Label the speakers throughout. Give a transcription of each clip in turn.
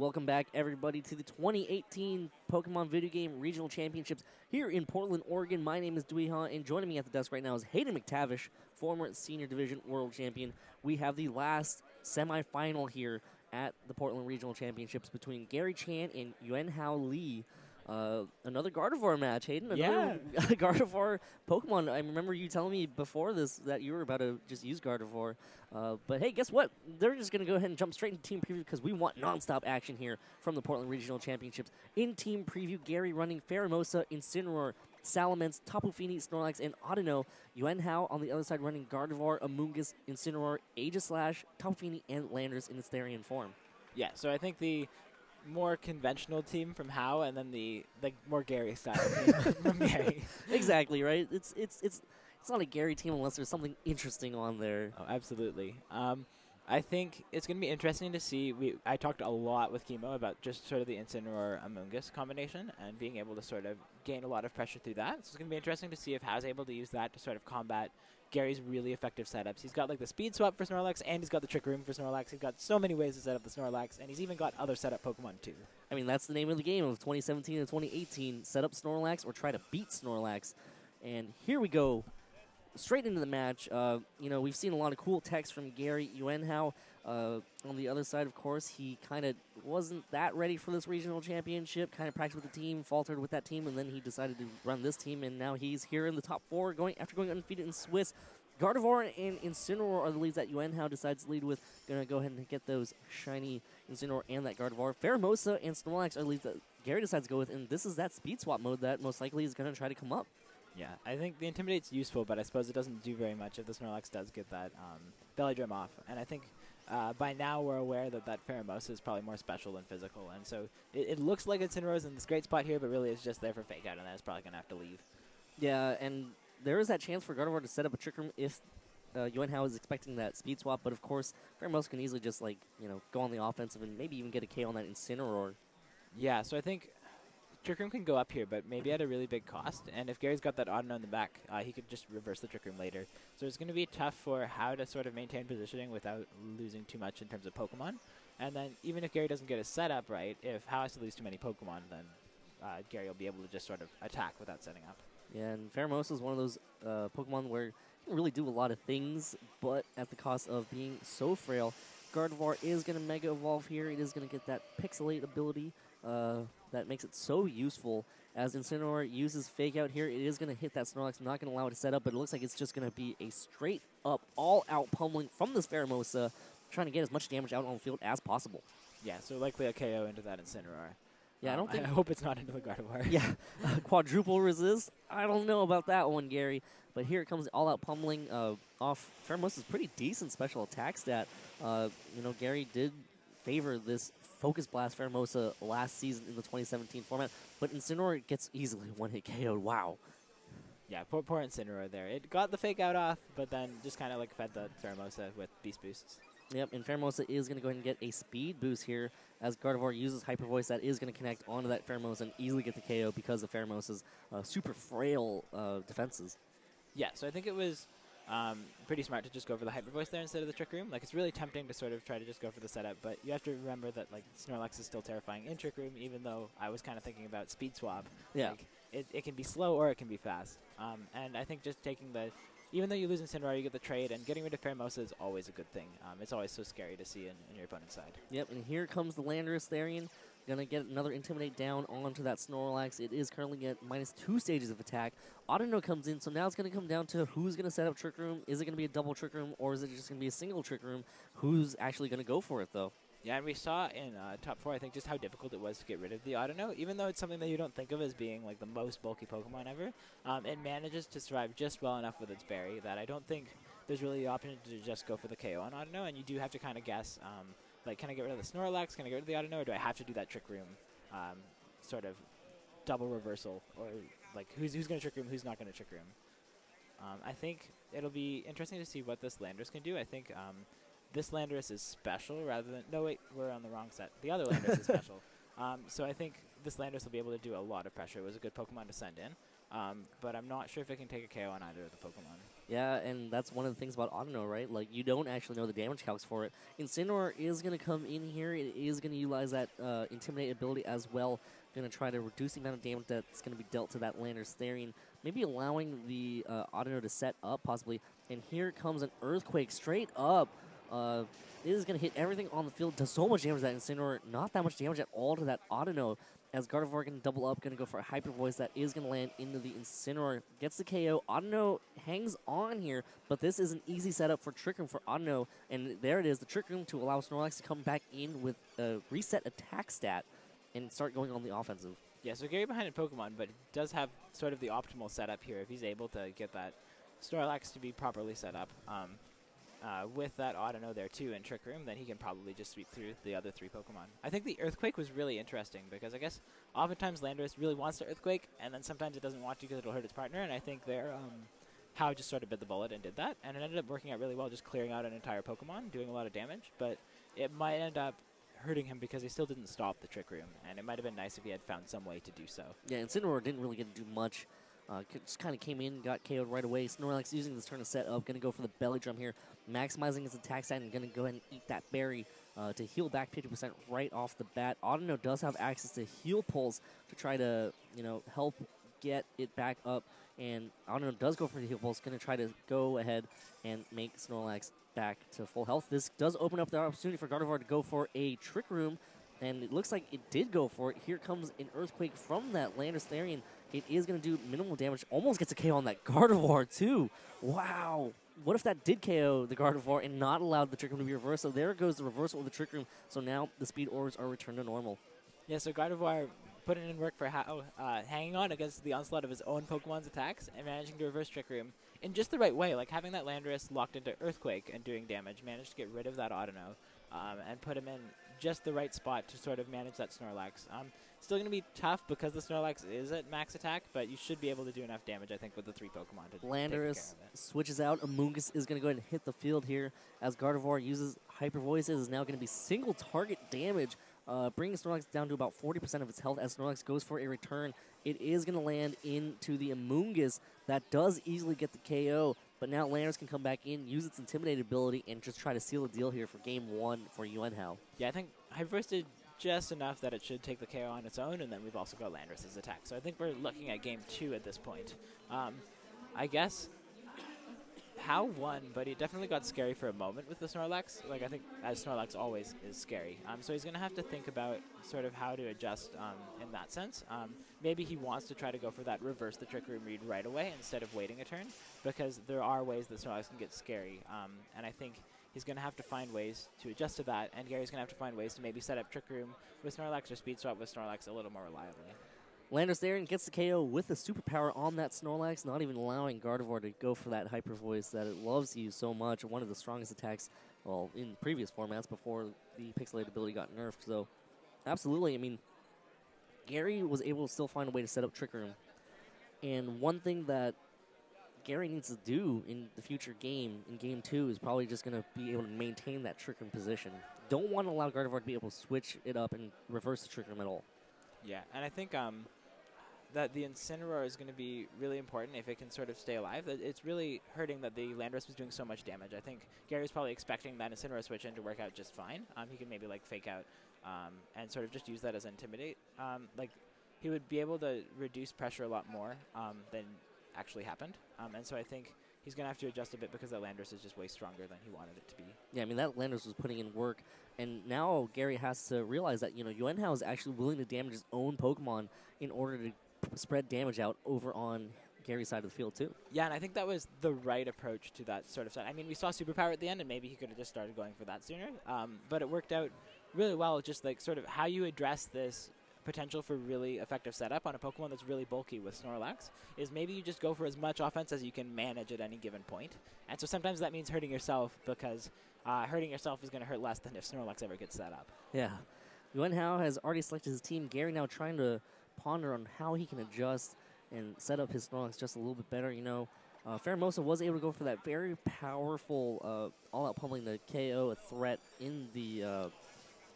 Speaker 1: welcome back everybody to the 2018 Pokemon Video Game Regional Championships here in Portland, Oregon. My name is Yuan Hao, and joining me at the desk right now is Hayden McTavish, former Senior Division World Champion. We have the last semifinal here at the Portland Regional Championships between Gary Qian and Yuanhao Li. Another Gardevoir match, Hayden. Another Gardevoir Pokemon. I remember you telling me before this that you were about to just use Gardevoir. But hey, guess what? They're just going to go ahead and jump straight into team preview because we want nonstop action here from the Portland Regional Championships. In team preview, Gary running Pheromosa, Incineroar, Salamence, Tapu Fini, Snorlax, and Audino. Yuanhao on the other side running Gardevoir, Amoonguss, Incineroar, Aegislash, Tapu Fini, and Landorus in its Therian form.
Speaker 2: Yeah, so I think the more conventional team from Hao, and then the more Gary style team from Gary.
Speaker 1: Exactly, right? It's not a Gary team unless there's something interesting on there.
Speaker 2: Oh, absolutely. I think it's going to be interesting to see. I talked a lot with Chemo about just sort of the Incineroar Amoonguss combination and being able to sort of gain a lot of pressure through that. So it's going to be interesting to see if Hao's able to use that to sort of combat Gary's really effective setups. He's got like the speed swap for Snorlax, and he's got the Trick Room for Snorlax. He's got so many ways to set up the Snorlax, and he's even got other setup Pokemon too.
Speaker 1: I mean, that's the name of the game of 2017 and 2018. Set up Snorlax or try to beat Snorlax. And here we go. Straight into the match. You know, we've seen a lot of cool text from Gary Yuanhao. On the other side, of course, he kind of wasn't that ready for this regional championship, kind of practiced with the team, faltered with that team, and then he decided to run this team, and now he's here in the top four after going undefeated in Swiss. Gardevoir and Incineroar are the leads that Yuanhao decides to lead with. Going to go ahead and get those shiny Incineroar and that Gardevoir. Pheromosa and Snorlax are the leads that Gary decides to go with, and this is that speed swap mode that most likely is going to try to come up.
Speaker 2: Yeah, I think the Intimidate's useful, but I suppose it doesn't do very much if the Snorlax does get that Belly Drum off. And I think by now we're aware that Pheromosa is probably more special than physical. And so it looks like Incineroar's in this great spot here, but really it's just there for Fake Out, and then it's probably going to have to leave.
Speaker 1: Yeah, and there is that chance for Gardevoir to set up a Trick Room if Yuanhao is expecting that speed swap. But, of course, Pheromosa can easily just, like, you know, go on the offensive and maybe even get a KO on that Incineroar.
Speaker 2: Yeah, so I think Trick Room can go up here, but maybe at a really big cost. And if Gary's got that Audino in the back, he could just reverse the Trick Room later. So it's going to be tough for Hao to sort of maintain positioning without losing too much in terms of Pokemon. And then even if Gary doesn't get his setup right, if Hao has to lose too many Pokemon, then Gary will be able to just sort of attack without setting up.
Speaker 1: Yeah, and Pheromosa is one of those Pokemon where you can really do a lot of things, but at the cost of being so frail. Gardevoir is going to Mega Evolve here. It is going to get that Pixelate ability that makes it so useful. As Incineroar uses Fake Out here, it is going to hit that Snorlax. Not going to allow it to set up, but it looks like it's just going to be a straight-up, all-out pummeling from this Pheromosa, trying to get as much damage out on the field as possible.
Speaker 2: Yeah, so likely a KO into that Incineroar.
Speaker 1: Yeah, I
Speaker 2: hope it's not into the Gardevoir.
Speaker 1: Yeah, quadruple resist. I don't know about that one, Gary. But here it comes, all-out pummeling off Pheromosa's pretty decent special attack stat. You know, Gary did favor this Focus Blast Pheromosa last season in the 2017 format, but Incineroar gets easily one-hit KO'd. Wow.
Speaker 2: Yeah, poor Incineroar there. It got the Fake Out off, but then just kind of like fed the Pheromosa with Beast Boosts.
Speaker 1: Yep, and Pheromosa is going to go ahead and get a speed boost here as Gardevoir uses Hyper Voice. That is going to connect onto that Pheromosa and easily get the KO because of Pheromosa's super frail defenses.
Speaker 2: Yeah, so I think it was pretty smart to just go for the Hyper Voice there instead of the Trick Room. Like, it's really tempting to sort of try to just go for the setup, but you have to remember that, like, Snorlax is still terrifying in Trick Room, even though I was kind of thinking about Speed Swap.
Speaker 1: Yeah.
Speaker 2: Like, it can be slow or it can be fast. And I think just taking the... Even though you lose Incineroar, you get the trade, and getting rid of Pheromosa is always a good thing. It's always so scary to see in your opponent's side.
Speaker 1: Yep, and here comes the Landorus Therian. Going to get another Intimidate down onto that Snorlax. It is currently at -2 stages of attack. Audino comes in, so now it's going to come down to who's going to set up Trick Room. Is it going to be a double Trick Room, or is it just going to be a single Trick Room? Who's actually going to go for it, though?
Speaker 2: Yeah, and we saw in top 4, I think, just how difficult it was to get rid of the Audino. Even though it's something that you don't think of as being like the most bulky Pokemon ever, it manages to survive just well enough with its berry that I don't think there's really the option to just go for the KO on Audino, and you do have to kind of guess, like, can I get rid of the Snorlax, can I get rid of the Audino, or do I have to do that Trick Room sort of double reversal, or like who's going to Trick Room, who's not going to Trick Room. I think it'll be interesting to see what this Landorus can do. I think this Landorus is special rather than... No, wait, we're on the wrong set. The other Landorus is special. So I think this Landorus will be able to do a lot of pressure. It was a good Pokemon to send in, but I'm not sure if it can take a KO on either of the Pokemon.
Speaker 1: Yeah, and that's one of the things about Autono, right? Like, you don't actually know the damage calcs for it. Incineroar is going to come in here. It is going to utilize that Intimidate ability as well. Going to try to reduce the amount of damage that's going to be dealt to that Landorus Therian. Maybe allowing the Autono to set up, possibly. And here comes an Earthquake straight up. It is going to hit everything on the field. Does so much damage to that Incineroar. Not that much damage at all to that Autono. As Gardevoir going to double up, going to go for a Hyper Voice that is going to land into the Incineroar. Gets the KO. Autono hangs on here, but this is an easy setup for Trick Room for Autono. And there it is, the Trick Room to allow Snorlax to come back in with a reset attack stat and start going on the offensive.
Speaker 2: Yeah, so Gary behind in Pokemon, but does have sort of the optimal setup here if he's able to get that Snorlax to be properly set up. With that Autono there too in Trick Room, then he can probably just sweep through the other 3 Pokemon. I think the Earthquake was really interesting because I guess oftentimes Landorus really wants to Earthquake, and then sometimes it doesn't want to because it'll hurt its partner, and I think there Hao just sort of bit the bullet and did that, and it ended up working out really well, just clearing out an entire Pokemon, doing a lot of damage, but it might end up hurting him because he still didn't stop the Trick Room, and it might have been nice if he had found some way to do so.
Speaker 1: Yeah, Incineroar didn't really get to do much. Just kind of came in, got KO'd right away. Snorlax using this turn to set up, going to go for the belly drum here, maximizing his attack stat and going to go ahead and eat that berry to heal back 50% right off the bat. Autono does have access to heal pulse to try to, help get it back up, and Autono does go for the heal pulse, going to try to go ahead and make Snorlax back to full health. This does open up the opportunity for Gardevoir to go for a Trick Room, and it looks like it did go for it. Here comes an Earthquake from that Landorus Therian. It is going to do minimal damage. Almost gets a KO on that Gardevoir, too. Wow. What if that did KO the Gardevoir and not allowed the Trick Room to be reversed? So there goes the reversal of the Trick Room. So now the speed orbs are returned to normal.
Speaker 2: Yeah, so Gardevoir putting in work for Hao, hanging on against the onslaught of his own Pokemon's attacks and managing to reverse Trick Room in just the right way. Like having that Landorus locked into Earthquake and doing damage, managed to get rid of that Autono and put him in just the right spot to sort of manage that Snorlax. Still going to be tough because the Snorlax is at max attack, but you should be able to do enough damage, I think, with the 3 Pokemon to
Speaker 1: Landorus
Speaker 2: take care of it.
Speaker 1: switches out. Amoonguss is going to go ahead and hit the field here as Gardevoir uses Hyper Voice. It is now going to be single target damage, bringing Snorlax down to about 40% of its health as Snorlax goes for a return. It is going to land into the Amoonguss. That does easily get the KO, but now Landorus can come back in, use its Intimidate ability, and just try to seal a deal here for Game 1 for Yuan Hao.
Speaker 2: Yeah, I think Hyper Voice did just enough that it should take the KO on its own, and then we've also got Landorus' attack. So I think we're looking at Game 2 at this point. I guess Hao won, but he definitely got scary for a moment with the Snorlax. Like, I think, as Snorlax always is scary. So he's going to have to think about sort of how to adjust in that sense. Maybe he wants to try to go for that reverse the Trick Room read right away instead of waiting a turn, because there are ways that Snorlax can get scary. And I think he's going to have to find ways to adjust to that, and Gary's going to have to find ways to maybe set up Trick Room with Snorlax or Speed Swap with Snorlax a little more reliably.
Speaker 1: Landorus Therian gets the KO with the superpower on that Snorlax, not even allowing Gardevoir to go for that Hyper Voice that it loves to use so much. One of the strongest attacks, well, in previous formats before the Pixelated ability got nerfed. So, absolutely, I mean, Gary was able to still find a way to set up Trick Room. And one thing that Gary needs to do in the future game, in Game 2, is probably just going to be able to maintain that Trick Room position. Don't want to allow Gardevoir to be able to switch it up and reverse the Trick Room at all.
Speaker 2: Yeah, and I think that the Incineroar is going to be really important if it can sort of stay alive. It's really hurting that the Landorus was doing so much damage. I think Gary's probably expecting that Incineroar switch in to work out just fine. He can maybe like fake out and sort of just use that as Intimidate. Like he would be able to reduce pressure a lot more than actually happened. And so I think he's going to have to adjust a bit because that Landorus is just way stronger than he wanted it to be.
Speaker 1: Yeah, I mean, that Landorus was putting in work, and now Gary has to realize that, Yuan Hao is actually willing to damage his own Pokemon in order to spread damage out over on Gary's side of the field, too.
Speaker 2: Yeah, and I think that was the right approach to that sort of set. I mean, we saw Superpower at the end, and maybe he could have just started going for that sooner, but it worked out really well, just like sort of how you address this potential for really effective setup on a Pokemon that's really bulky with Snorlax is maybe you just go for as much offense as you can manage at any given point. And so sometimes that means hurting yourself because hurting yourself is going to hurt less than if Snorlax ever gets set up.
Speaker 1: Yeah. Yuan Hao has already selected his team. Gary now trying to ponder on how he can adjust and set up his Snorlax just a little bit better. Pheromosa was able to go for that very powerful all-out pummeling the KO a threat in the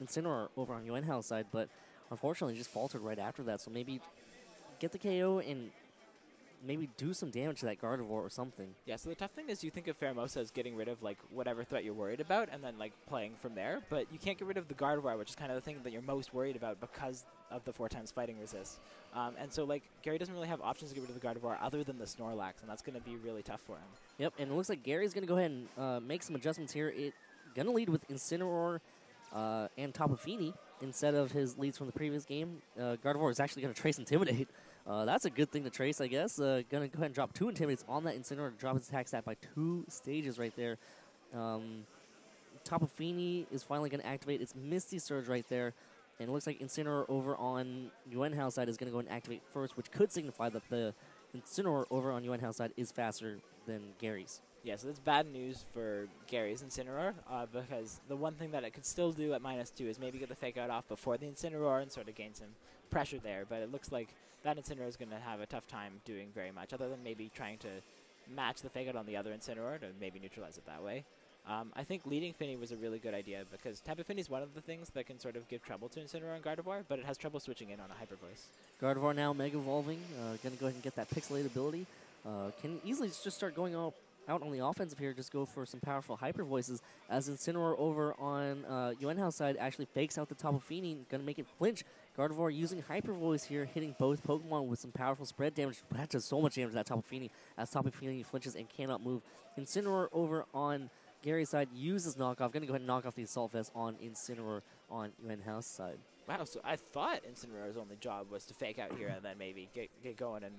Speaker 1: Incineroar over on Yuan Hao's side, but unfortunately just faltered right after that. So maybe get the KO and maybe do some damage to that Gardevoir or something.
Speaker 2: Yeah, so the tough thing is you think of Pheromosa as getting rid of, like, whatever threat you're worried about and then, like, playing from there. But you can't get rid of the Gardevoir, which is kind of the thing that you're most worried about because of the 4x fighting resist. And so, like, Gary doesn't really have options to get rid of the Gardevoir other than the Snorlax, and that's going to be really tough for him.
Speaker 1: Yep, and it looks like Gary's going to go ahead and make some adjustments here. It going to lead with Incineroar and Tapu Fini instead of his leads from the previous game. Gardevoir is actually going to trace Intimidate. That's a good thing to trace, I guess. Going to go ahead and drop 2 Intimidates on that Incineroar to drop his attack stat by 2 stages right there. Tapu Fini is finally going to activate its Misty Surge right there. And it looks like Incineroar over on Yuanhao's side is going to go and activate first, which could signify that the Incineroar over on Yuanhao's side is faster than Gary's.
Speaker 2: Yeah, so that's bad news for Gary's Incineroar, because the one thing that it could still do at -2 is maybe get the Fake Out off before the Incineroar and sort of gain some pressure there. But it looks like that Incineroar is going to have a tough time doing very much, other than maybe trying to match the Fake Out on the other Incineroar to maybe neutralize it that way. I think leading Fini was a really good idea because Tapu Fini is one of the things that can sort of give trouble to Incineroar and Gardevoir, but it has trouble switching in on a Hyper Voice.
Speaker 1: Gardevoir now Mega Evolving, going to go ahead and get that Pixelate ability. Can easily just start going out on the offensive here, just go for some powerful Hyper Voices as Incineroar over on Yuanhao's side actually fakes out the Tapu Fini, going to make it flinch. Gardevoir using Hyper Voice here, hitting both Pokemon with some powerful spread damage, but that does so much damage to that Tapu Fini as Tapu Fini flinches and cannot move. Incineroar over on Gary's side uses Knockoff, going to go ahead and knock off the Assault Vest on Incineroar on Yuanhao's side.
Speaker 2: Wow, so I thought Incineroar's only job was to fake out here and then maybe get going and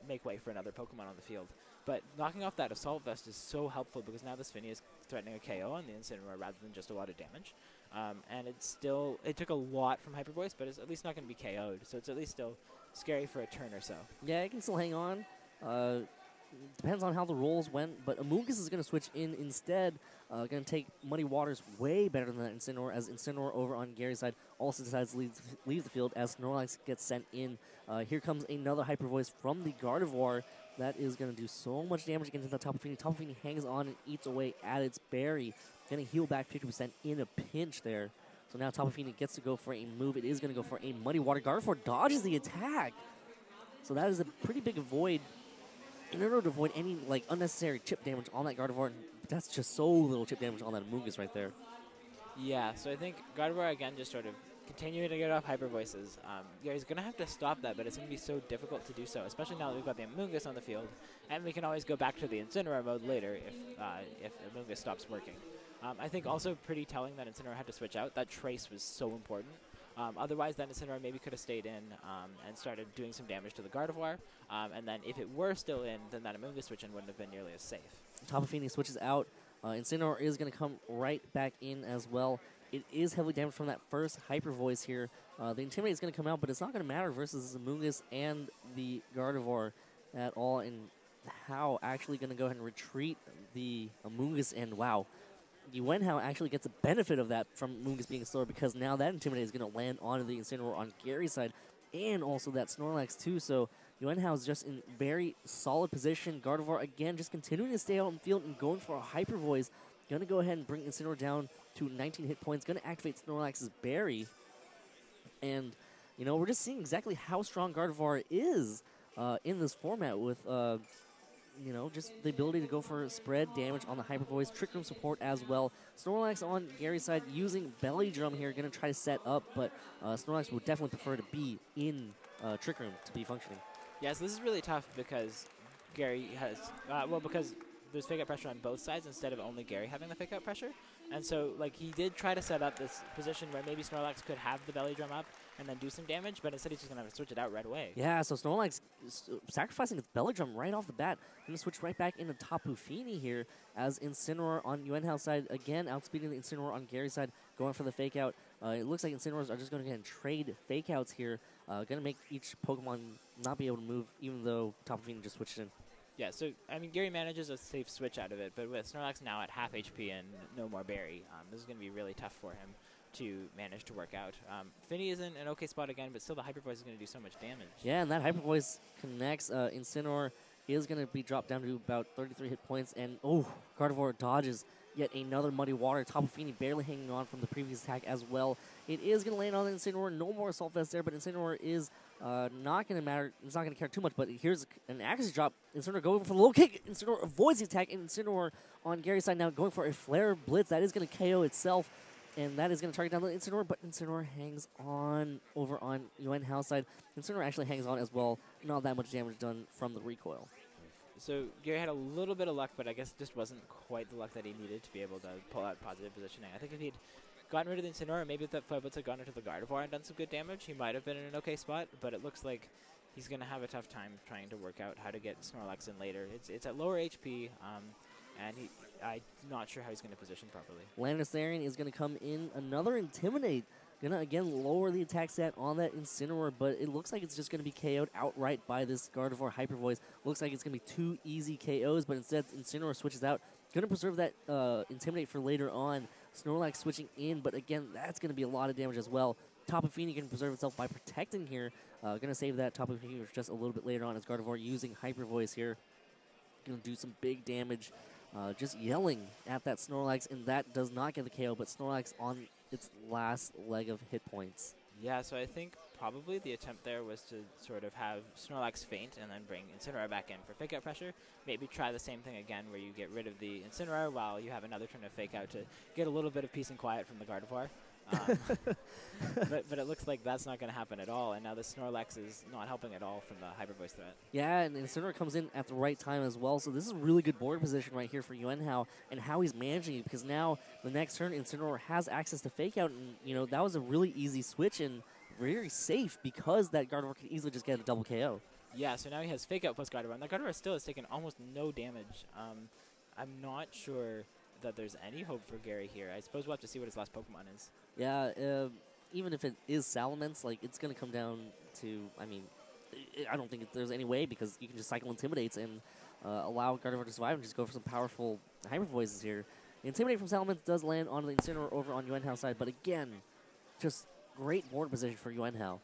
Speaker 2: make way for another Pokemon on the field. But knocking off that Assault Vest is so helpful because now this Fini is threatening a KO on the Incineroar rather than just a lot of damage. And it took a lot from Hyper Voice, but it's at least not going to be KO'd, so it's at least still scary for a turn or so.
Speaker 1: Yeah, it can still hang on. Depends on how the rolls went, but Amoonguss is going to switch in instead. Going to take Muddy Waters way better than that Incineroar, as Incineroar over on Gary's side also decides to leave the field as Snorlax gets sent in. Here comes another Hyper Voice from the Gardevoir. That is going to do so much damage against the Tapu Fini. Tapu Fini hangs on and eats away at its berry. Going to heal back 50% in a pinch there. So now Tapu Fini gets to go for a move. It is going to go for a Muddy Water. Gardevoir dodges the attack. So that is a pretty big avoid in order to avoid any like unnecessary chip damage on that Gardevoir. That's just so little chip damage on that Amoonguss right there.
Speaker 2: Yeah, so I think Gardevoir, again, just sort of continuing to get off Hyper Voices. Yeah, he's going to have to stop that, but it's going to be so difficult to do so, especially now that we've got the Amoonguss on the field. And we can always go back to the Incineroar mode later if Amoonguss stops working. I think also pretty telling that Incineroar had to switch out. That Trace was so important. Otherwise, that Incineroar maybe could have stayed in and started doing some damage to the Gardevoir. And then if it were still in, then that Amoonguss switch in wouldn't have been nearly as safe.
Speaker 1: Tapu Fini switches out. Incineroar is going to come right back in as well. It is heavily damaged from that first Hyper Voice here. The Intimidate is going to come out, but it's not going to matter versus Amoonguss and the Gardevoir at all. And Hao actually going to go ahead and retreat the Amoonguss, and wow. Yuan Hao actually gets a benefit of that from Amoonguss being slower because now that Intimidate is going to land onto the Incineroar on Gary's side and also that Snorlax too. So Yuan Hao is just in very solid position. Gardevoir again just continuing to stay out in the field and going for a Hyper Voice. Going to go ahead and bring Incineroar down to 19 hit points. Going to activate Snorlax's Berry. And, you know, we're just seeing exactly how strong Gardevoir is in this format with, you know, just the ability to go for spread damage on the Hyper Voice, Trick Room support as well. Snorlax on Gary's side using Belly Drum here, going to try to set up, but Snorlax would definitely prefer to be in Trick Room to be functioning.
Speaker 2: Yeah, so this is really tough because Gary has, because there's fake out pressure on both sides instead of only Gary having the fake out pressure. And so, like, he did try to set up this position where maybe Snorlax could have the Belly Drum up and then do some damage, but instead he's just going to have to switch it out right away.
Speaker 1: Yeah, so Snorlax sacrificing its Belly Drum right off the bat. Going to switch right back into Tapu Fini here as Incineroar on Yuanhao's side, again, outspeeding the Incineroar on Gary's side, going for the fake out. It looks like Incineroars are just going to go ahead and trade fake outs here. Going to make each Pokemon not be able to move, even though Tapu Fini just switched in.
Speaker 2: Yeah, so, I mean, Gary manages a safe switch out of it, but with Snorlax now at half HP and no more Berry, this is going to be really tough for him to manage to work out. Fini is in an okay spot again, but still the Hyper Voice is going to do so much damage.
Speaker 1: Yeah, and that Hyper Voice connects. Incineroar is going to be dropped down to about 33 hit points, and, oh, Gardevoir dodges Yet another Muddy Water. Tapu Fini barely hanging on from the previous attack as well. It is going to land on the Incineroar. No more Assault Vest there, but Incineroar is not going to matter. It's not going to care too much, but here's an accuracy drop. Incineroar going for the low kick. Incineroar avoids the attack, and Incineroar on Gary's side now going for a Flare Blitz. That is going to KO itself, and that is going to target down the Incineroar, but Incineroar hangs on over on Yuan Hao's side. Incineroar actually hangs on as well. Not that much damage done from the recoil.
Speaker 2: So Gary had a little bit of luck, but I guess it just wasn't quite the luck that he needed to be able to pull out positive positioning. I think if he'd gotten rid of the Incineroar, maybe if that Flare Blitz had gone into the Gardevoir and done some good damage, he might have been in an okay spot, but it looks like he's going to have a tough time trying to work out how to get Snorlax in later. It's at lower HP, and I'm not sure how he's going to position properly.
Speaker 1: Landisarian is going to come in. Another Intimidate. Going to, again, lower the attack stat on that Incineroar, but it looks like it's just going to be KO'd outright by this Gardevoir Hyper Voice. Looks like it's going to be 2 easy KOs, but instead Incineroar switches out. Going to preserve that Intimidate for later on. Snorlax switching in, but again, that's going to be a lot of damage as well. Tapu Fini can preserve itself by protecting here. Going to save that Tapu Fini just a little bit later on as Gardevoir using Hyper Voice here. Going to do some big damage. Just yelling at that Snorlax, and that does not get the KO, but Snorlax on its last leg of hit points.
Speaker 2: Yeah, so I think probably the attempt there was to sort of have Snorlax faint and then bring Incineroar back in for fake out pressure. Maybe try the same thing again where you get rid of the Incineroar while you have another turn of fake out to get a little bit of peace and quiet from the Gardevoir. But it looks like that's not going to happen at all, and now the Snorlax is not helping at all from the Hyper Voice threat.
Speaker 1: Yeah, and Incineroar comes in at the right time as well, so this is really good board position right here for Yuan Hao and how he's managing it, because now the next turn Incineroar has access to Fake Out, and you know that was a really easy switch and very safe because that Gardevoir could easily just get a double KO.
Speaker 2: Yeah, so now he has Fake Out plus Gardevoir, and the Gardevoir still has taken almost no damage. I'm not sure that there's any hope for Gary here. I suppose we'll have to see what his last Pokemon is.
Speaker 1: Yeah, even if it is Salamence, like, it's going to come down to, I mean, I don't think there's any way because you can just cycle Intimidates and allow Gardevoir to survive and just go for some powerful Hyper Voices here. Intimidate from Salamence does land on the Incineroar over on Yuan Hao's side, but again, just great board position for Yuan Hao.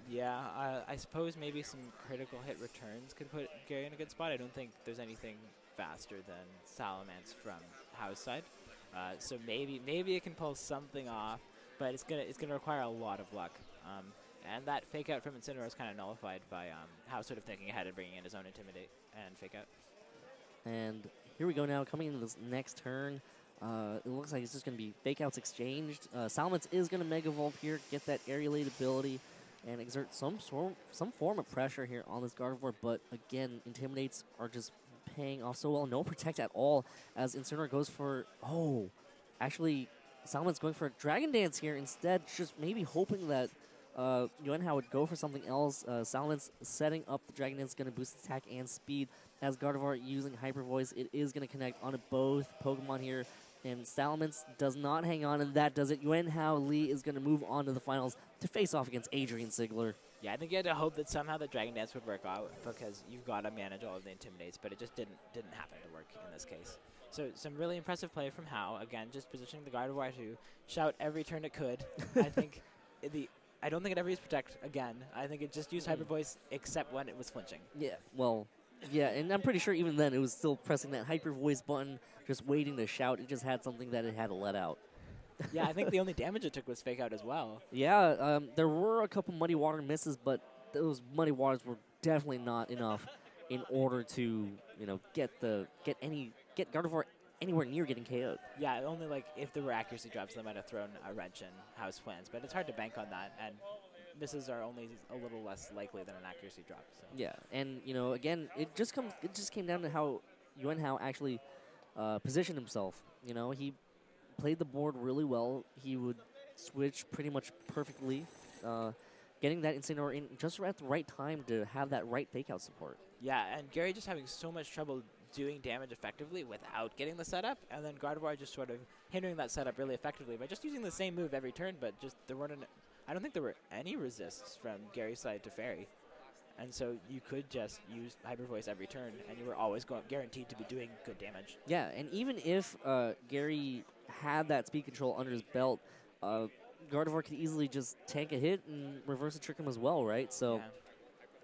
Speaker 2: Yeah, I suppose maybe some critical hit returns could put Gary in a good spot. I don't think there's anything faster than Salamence from Hao's side. So maybe it can pull something off, but it's gonna require a lot of luck. And that Fake Out from Incineroar is kind of nullified by Hao sort of thinking ahead and bringing in his own Intimidate and Fake Out.
Speaker 1: And here we go now, coming into this next turn. It looks like it's just going to be Fake Outs exchanged. Salamence is going to Mega Evolve here, get that Aerialate ability, and exert some form of pressure here on this Gardevoir. But again, Intimidates are just paying off so well. No Protect at all as Incineroar goes for, actually, Salamence going for a Dragon Dance here instead, just maybe hoping that Yuan Hao would go for something else. Salamence setting up the Dragon Dance is going to boost attack and speed. As Gardevoir using Hyper Voice, it is going to connect onto both Pokemon here. And Salamence does not hang on, and that does it. Yuanhao Li is going to move on to the finals to face off against Adrian Ziegler.
Speaker 2: Yeah, I think you had to hope that somehow the Dragon Dance would work out because you've got to manage all of the Intimidates, but it just didn't happen to work in this case. So some really impressive play from Hao. Again, just positioning the Gardevoir to shout every turn it could. I don't think it ever used Protect again. I think it just used Hyper Voice except when it was flinching.
Speaker 1: Yeah, well, yeah, and I'm pretty sure even then it was still pressing that Hyper Voice button, just waiting to shout. It just had something that it had to let out.
Speaker 2: Yeah, I think the only damage it took was Fake Out as well.
Speaker 1: Yeah, there were a couple Muddy Water misses, but those Muddy Waters were definitely not enough in order to, get Gardevoir anywhere near getting KO'd.
Speaker 2: Yeah, only like if there were accuracy drops, they might have thrown a wrench in Hao's plans, but it's hard to bank on that, and misses are only a little less likely than an accuracy drop. So.
Speaker 1: Yeah, and again, it just came down to how Yuan Hao actually positioned himself. He played the board really well. He would switch pretty much perfectly, getting that Incineroar in just at the right time to have that right fake out support.
Speaker 2: Yeah, and Gary just having so much trouble doing damage effectively without getting the setup, and then Gardevoir just sort of hindering that setup really effectively by just using the same move every turn, but just I don't think there were any resists from Gary's side to Fairy. And so you could just use Hyper Voice every turn, and you were always guaranteed to be doing good damage.
Speaker 1: Yeah, and even if Gary had that speed control under his belt, Gardevoir could easily just tank a hit and reverse a trick him as well, right? So yeah.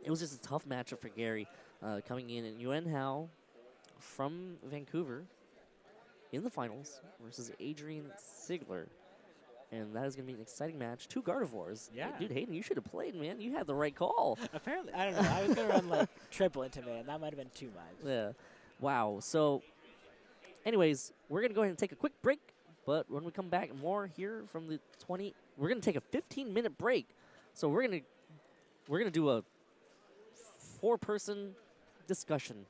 Speaker 1: It was just a tough matchup for Gary coming in. And Yuan Hao from Vancouver in the finals versus Adrian Sigler. And that is going to be an exciting match. 2 Gardevoirs.
Speaker 2: Yeah.
Speaker 1: Hey, dude, Hayden, you should have played, man. You had the right call.
Speaker 2: Apparently, I don't know. I was going to run like triple into man. That might have been too much.
Speaker 1: Yeah. Wow. So, anyways, we're going to go ahead and take a quick break. But when we come back, more here from the 20. We're going to take a 15-minute break. So we're going to do a 4-person discussion